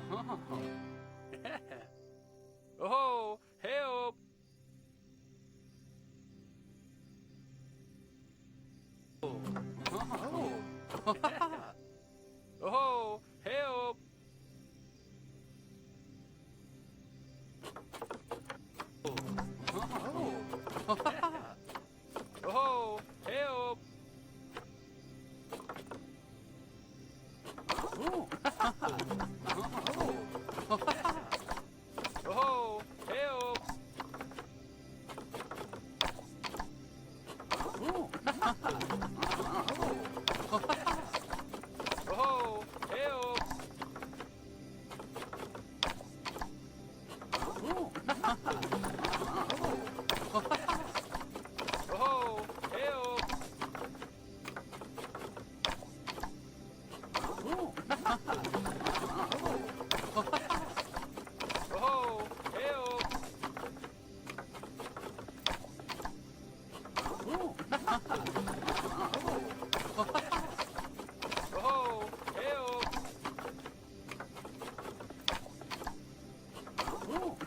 Oh, help! Oh, help! Oh, help! Oh, help! Oh, help! Oh, help! Oh, help! Oh, help! Oh, help! Oh, help! Oh, help! Oh,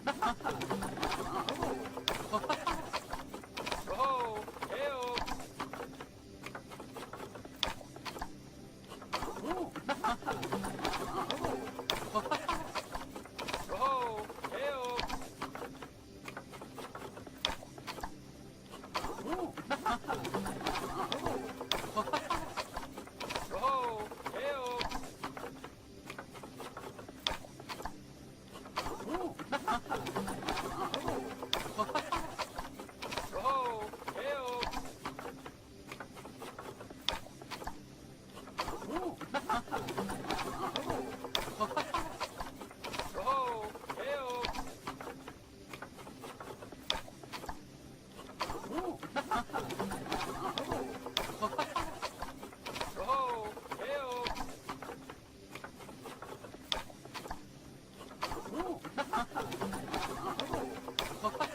help! Oh, help! Oh, help!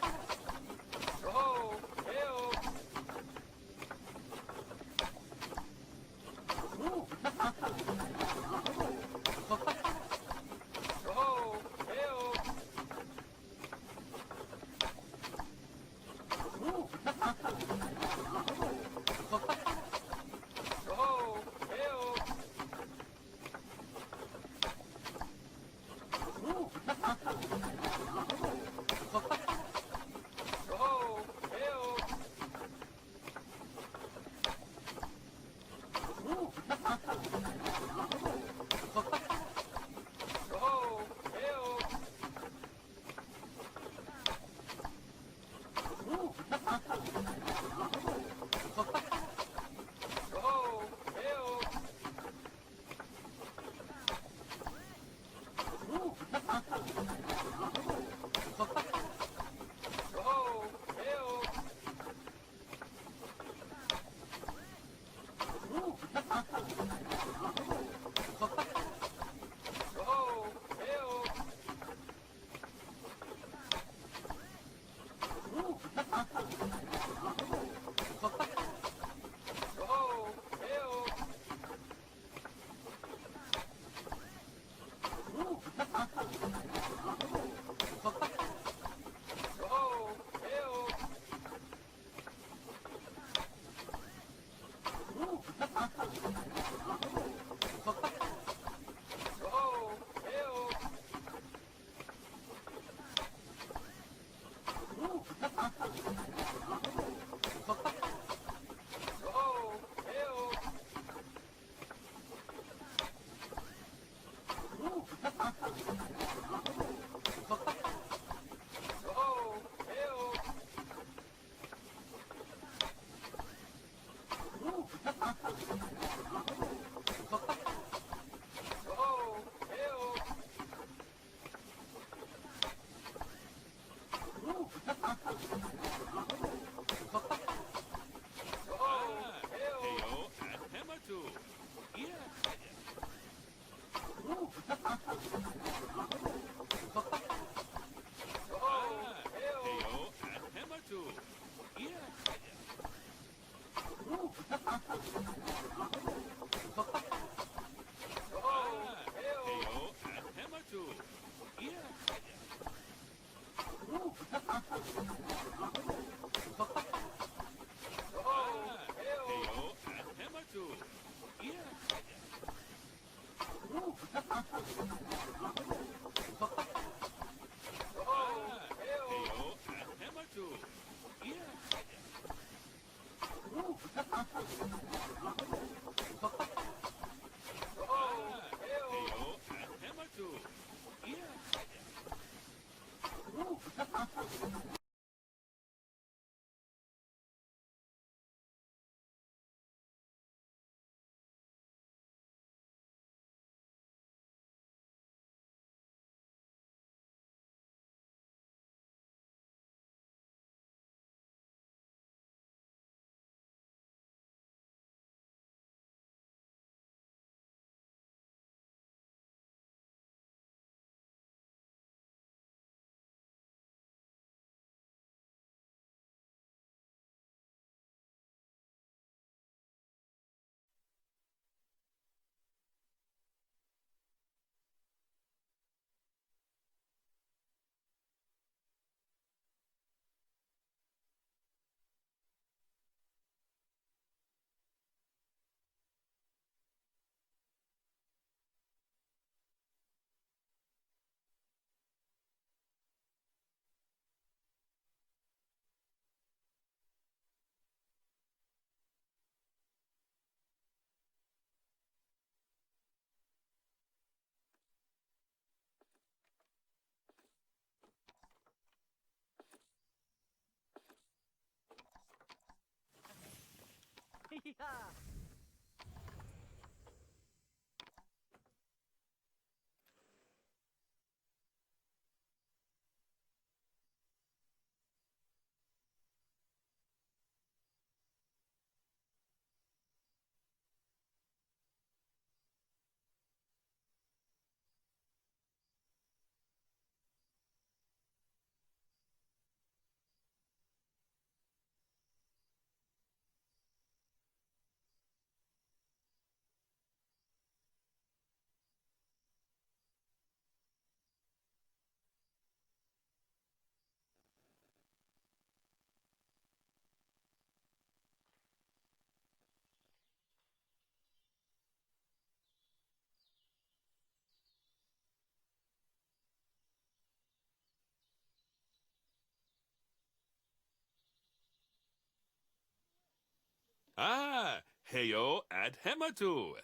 Ah, heyo ad hematu.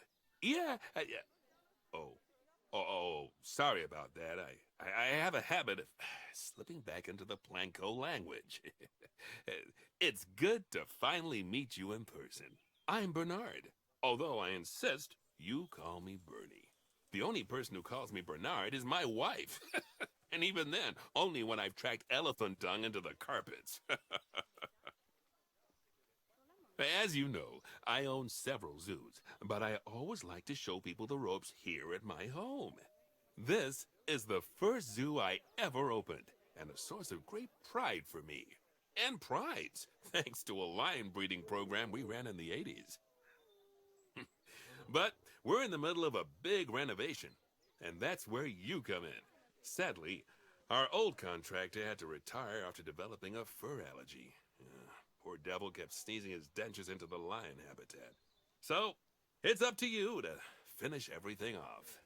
Yeah. Oh, sorry about that. I have a habit of slipping back into the Planko language. It's good to finally meet you in person. I'm Bernard, although I insist you call me Bernie. The only person who calls me Bernard is my wife. And even then, only when I've tracked elephant dung into the carpets. As you know, I own several zoos, but I always like to show people the ropes here at my home. This is the first zoo I ever opened, and a source of great pride for me. And prides, thanks to a lion breeding program we ran in the 80s. But we're in the middle of a big renovation, and that's where you come in. Sadly, our old contractor had to retire after developing a fur allergy. Poor devil kept sneezing his dentures into the lion habitat. So, it's up to you to finish everything off.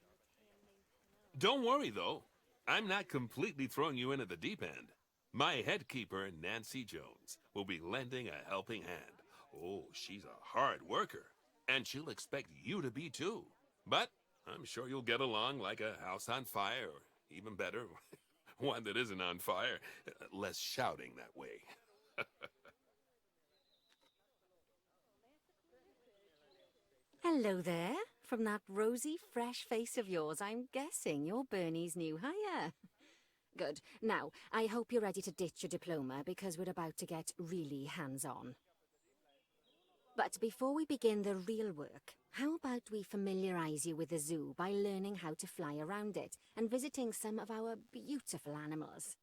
Don't worry, though. I'm not completely throwing you in at the deep end. My head keeper, Nancy Jones, will be lending a helping hand. Oh, she's a hard worker, and she'll expect you to be too. But I'm sure you'll get along like a house on fire, or even better, one that isn't on fire. Less shouting that way. Hello there. From that rosy, fresh face of yours, I'm guessing you're Bernie's new hire. Good. Now, I hope you're ready to ditch your diploma because we're about to get really hands-on. But before we begin the real work, how about we familiarize you with the zoo by learning how to fly around it and visiting some of our beautiful animals?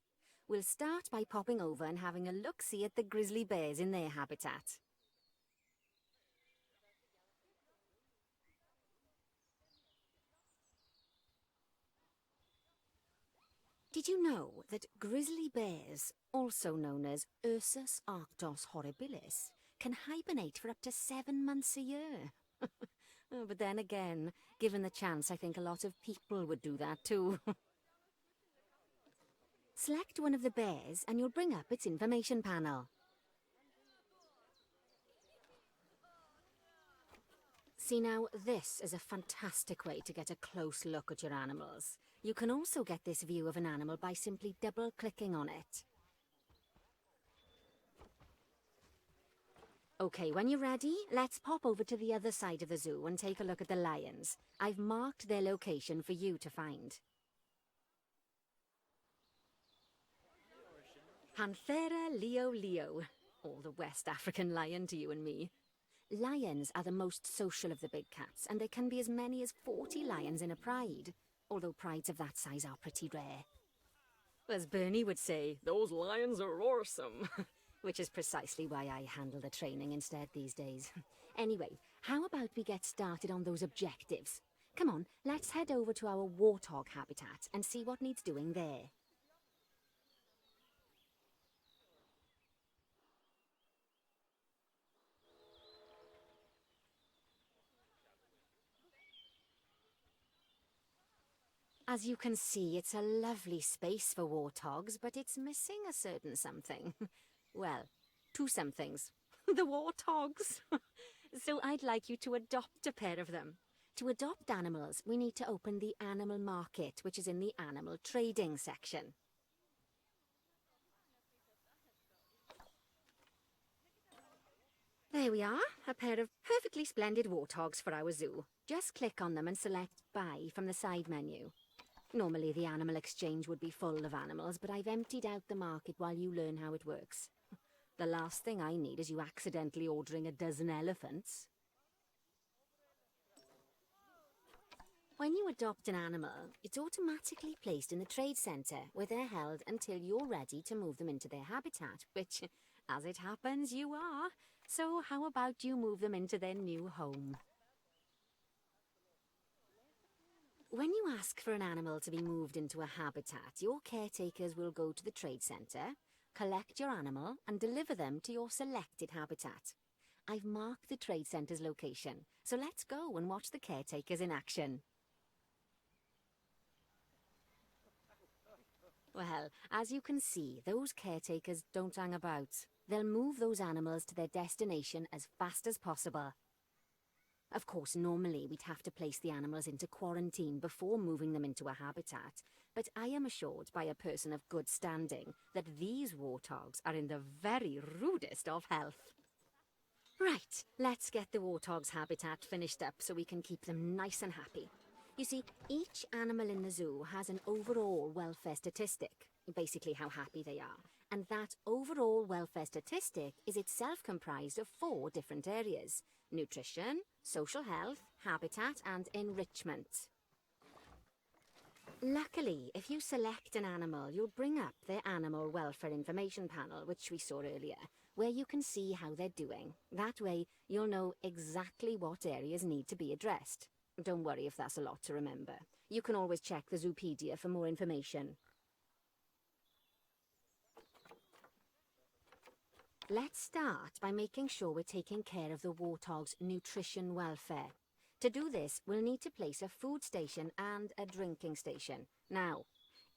We'll start by popping over and having a look-see at the grizzly bears in their habitat. Did you know that grizzly bears, also known as Ursus arctos horribilis, can hibernate for up to 7 months a year? Oh, but then again, given the chance, I think a lot of people would do that too. Select one of the bears and you'll bring up its information panel. See now, this is a fantastic way to get a close look at your animals. You can also get this view of an animal by simply double-clicking on it. Okay, when you're ready, let's pop over to the other side of the zoo and take a look at the lions. I've marked their location for you to find. Panthera leo leo, or the West African lion to you and me. Lions are the most social of the big cats, and there can be as many as 40 lions in a pride, although prides of that size are pretty rare. As Bernie would say, those lions are awesome, which is precisely why I handle the training instead these days. Anyway, how about we get started on those objectives? Come on, let's head over to our warthog habitat and see what needs doing there. As you can see, it's a lovely space for warthogs, but it's missing a certain something. Well, two somethings. The warthogs. So I'd like you to adopt a pair of them. To adopt animals, we need to open the animal market, which is in the animal trading section. There we are, a pair of perfectly splendid warthogs for our zoo. Just click on them and select Buy from the side menu. Normally the animal exchange would be full of animals, but I've emptied out the market while you learn how it works. The last thing I need is you accidentally ordering a dozen elephants. When you adopt an animal, it's automatically placed in the trade centre, where they're held until you're ready to move them into their habitat, which, as it happens, you are. So how about you move them into their new home? When you ask for an animal to be moved into a habitat, your caretakers will go to the trade centre, collect your animal and deliver them to your selected habitat. I've marked the trade centre's location, so let's go and watch the caretakers in action. Well, as you can see, those caretakers don't hang about. They'll move those animals to their destination as fast as possible. Of course, normally we'd have to place the animals into quarantine before moving them into a habitat, but I am assured by a person of good standing that these warthogs are in the very rudest of health. Right, let's get the warthog's habitat finished up so we can keep them nice and happy. You see, each animal in the zoo has an overall welfare statistic, basically how happy they are, and that overall welfare statistic is itself comprised of 4 different areas: nutrition, social health, habitat, and enrichment. Luckily, if you select an animal, you'll bring up their animal welfare information panel, which we saw earlier, where you can see how they're doing. That way, you'll know exactly what areas need to be addressed. Don't worry if that's a lot to remember. You can always check the Zoopedia for more information. Let's start by making sure we're taking care of the warthog's nutrition welfare. To do this, we'll need to place a food station and a drinking station. Now,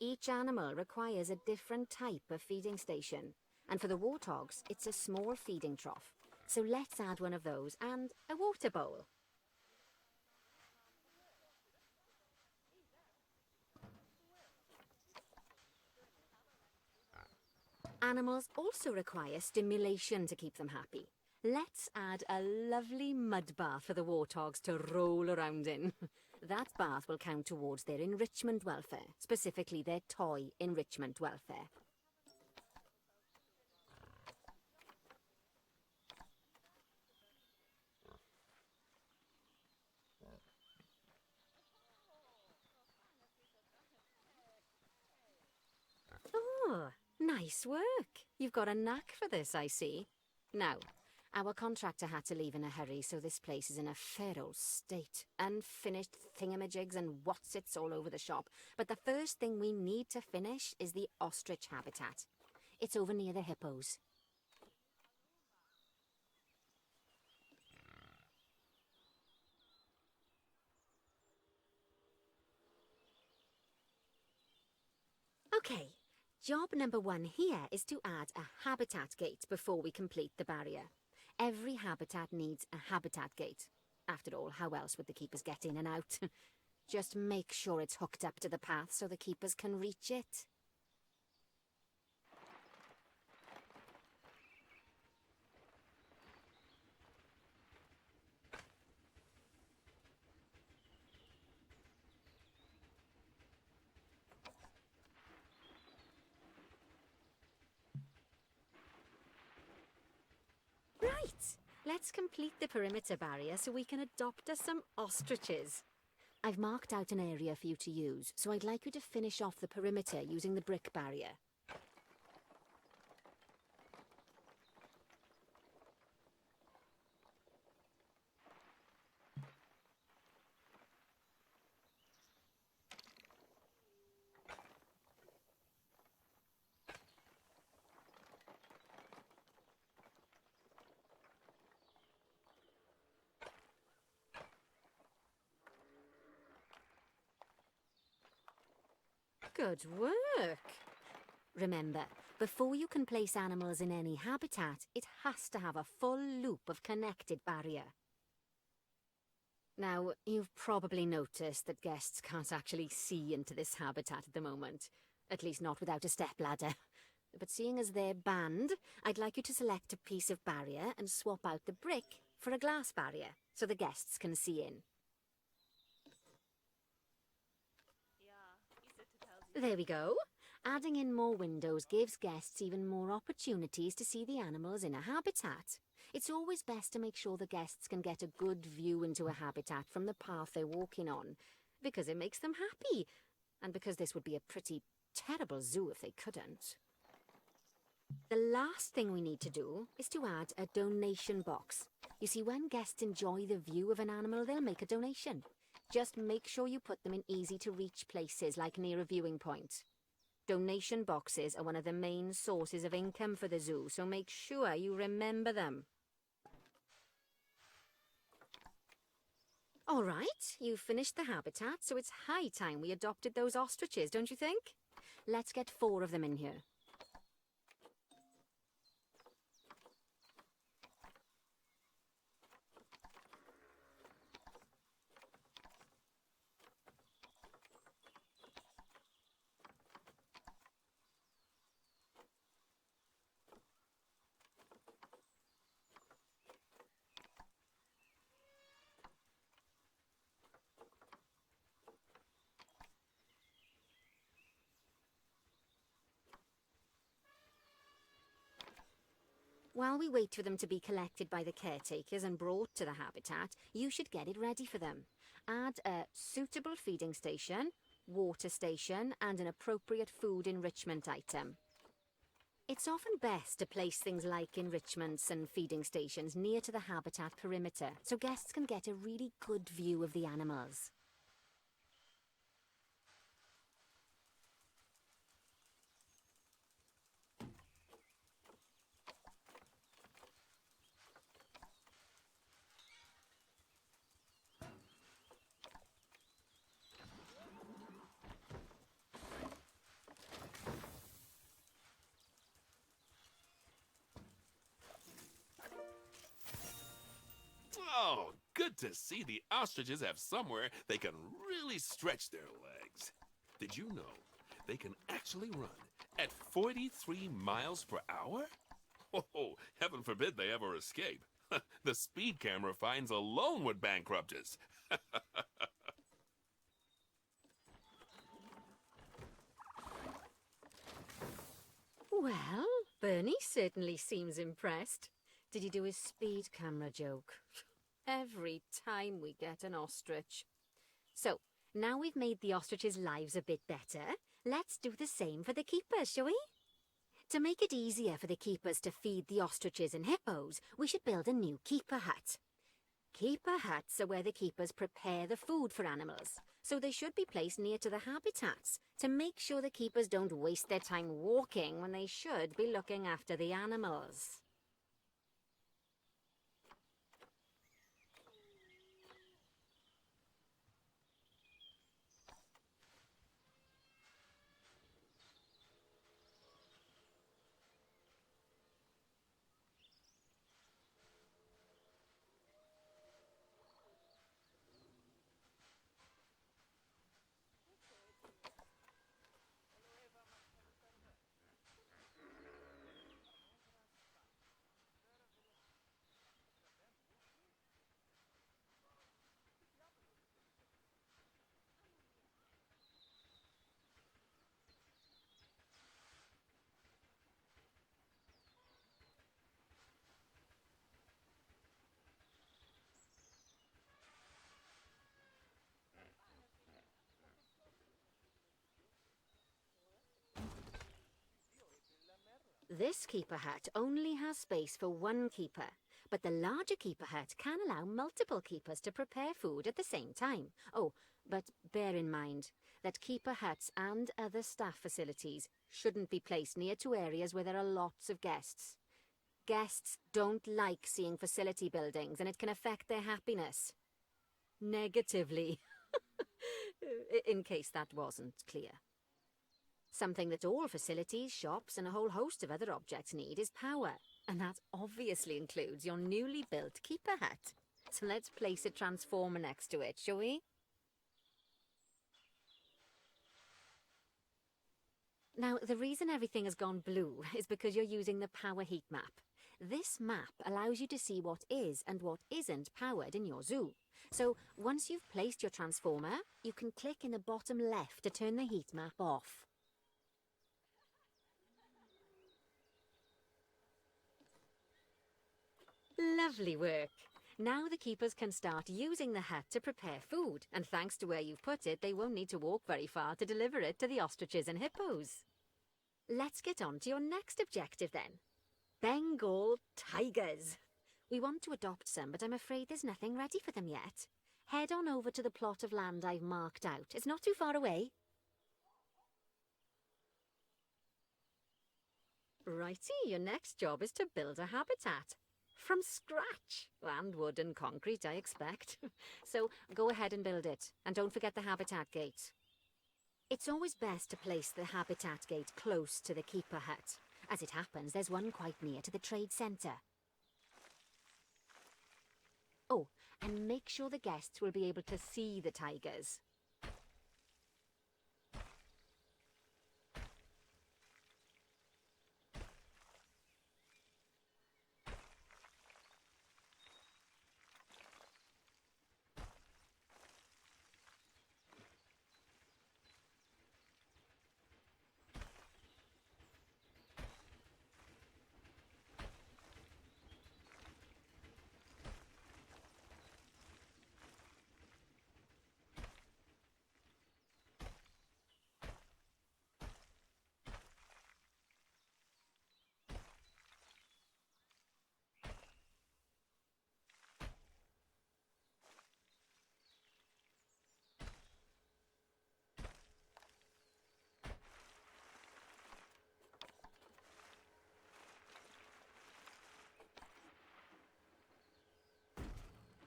each animal requires a different type of feeding station, and for the warthogs, it's a small feeding trough. So let's add one of those and a water bowl. Animals also require stimulation to keep them happy. Let's add a lovely mud bath for the warthogs to roll around in. That bath will count towards their enrichment welfare, specifically their toy enrichment welfare. Oh, nice work. You've got a knack for this, I see. Now, our contractor had to leave in a hurry, so this place is in a fair old state. Unfinished thingamajigs and whatsits all over the shop. But the first thing we need to finish is the ostrich habitat. It's over near the hippos. Okay. Job number 1 here is to add a habitat gate before we complete the barrier. Every habitat needs a habitat gate. After all, how else would the keepers get in and out? Just make sure it's hooked up to the path so the keepers can reach it. Right, let's complete the perimeter barrier so we can adopt us some ostriches. I've marked out an area for you to use, so I'd like you to finish off the perimeter using the brick barrier. Good work! Remember, before you can place animals in any habitat, it has to have a full loop of connected barrier. Now, you've probably noticed that guests can't actually see into this habitat at the moment. At least not without a stepladder. But seeing as they're banned, I'd like you to select a piece of barrier and swap out the brick for a glass barrier, so the guests can see in. There we go. Adding in more windows gives guests even more opportunities to see the animals in a habitat. It's always best to make sure the guests can get a good view into a habitat from the path they're walking on, because it makes them happy, and because this would be a pretty terrible zoo if they couldn't. The last thing we need to do is to add a donation box. You see, when guests enjoy the view of an animal, they'll make a donation. Just make sure you put them in easy-to-reach places, like near a viewing point. Donation boxes are one of the main sources of income for the zoo, so make sure you remember them. All right, you've finished the habitat, so it's high time we adopted those ostriches, don't you think? Let's get 4 of them in here. While we wait for them to be collected by the caretakers and brought to the habitat, you should get it ready for them. Add a suitable feeding station, water station, and an appropriate food enrichment item. It's often best to place things like enrichments and feeding stations near to the habitat perimeter, so guests can get a really good view of the animals. Oh, good to see the ostriches have somewhere they can really stretch their legs. Did you know they can actually run at 43 miles per hour? Oh, heaven forbid they ever escape. The speed camera fines alone would bankrupt us. Well, Bernie certainly seems impressed. Did you do his speed camera joke? Every time we get an ostrich. So, now we've made the ostriches' lives a bit better, let's do the same for the keepers, shall we? To make it easier for the keepers to feed the ostriches and hippos, we should build a new keeper hut. Keeper huts are where the keepers prepare the food for animals, so they should be placed near to the habitats to make sure the keepers don't waste their time walking when they should be looking after the animals. This keeper hut only has space for one keeper, but the larger keeper hut can allow multiple keepers to prepare food at the same time. Oh, but bear in mind that keeper huts and other staff facilities shouldn't be placed near to areas where there are lots of guests. Guests don't like seeing facility buildings, and it can affect their happiness. Negatively. In case that wasn't clear. Something that all facilities, shops, and a whole host of other objects need is power, and that obviously includes your newly built keeper hut. So let's place a transformer next to it, shall we? Now, the reason everything has gone blue is because you're using the power heat map. This map allows you to see what is and what isn't powered in your zoo. So once you've placed your transformer, you can click in the bottom left to turn the heat map off. Lovely work. Now the keepers can start using the hut to prepare food, and thanks to where you've put it, they won't need to walk very far to deliver it to the ostriches and hippos. Let's get on to your next objective then. Bengal tigers. We want to adopt some, but I'm afraid there's nothing ready for them yet. Head on over to the plot of land I've marked out. It's not too far away. Righty, your next job is to build a habitat. From scratch. And wood and concrete, I expect. So go ahead and build it. And don't forget the habitat gate. It's always best to place the habitat gate close to the keeper hut. As it happens, there's one quite near to the trade centre. Oh, and make sure the guests will be able to see the tigers.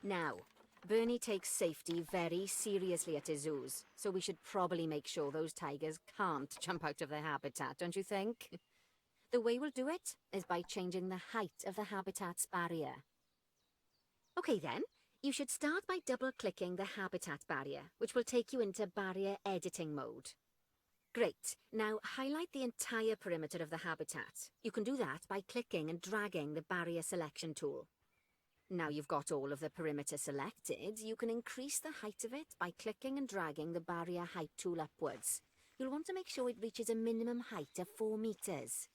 Now, Bernie takes safety very seriously at his zoos, so we should probably make sure those tigers can't jump out of their habitat, don't you think? The way we'll do it is by changing the height of the habitat's barrier. Okay then, you should start by double-clicking the habitat barrier, which will take you into barrier editing mode. Great. Now highlight the entire perimeter of the habitat. You can do that by clicking and dragging the barrier selection tool. Now you've got all of the perimeter selected, you can increase the height of it by clicking and dragging the barrier height tool upwards. You'll want to make sure it reaches a minimum height of 4 meters.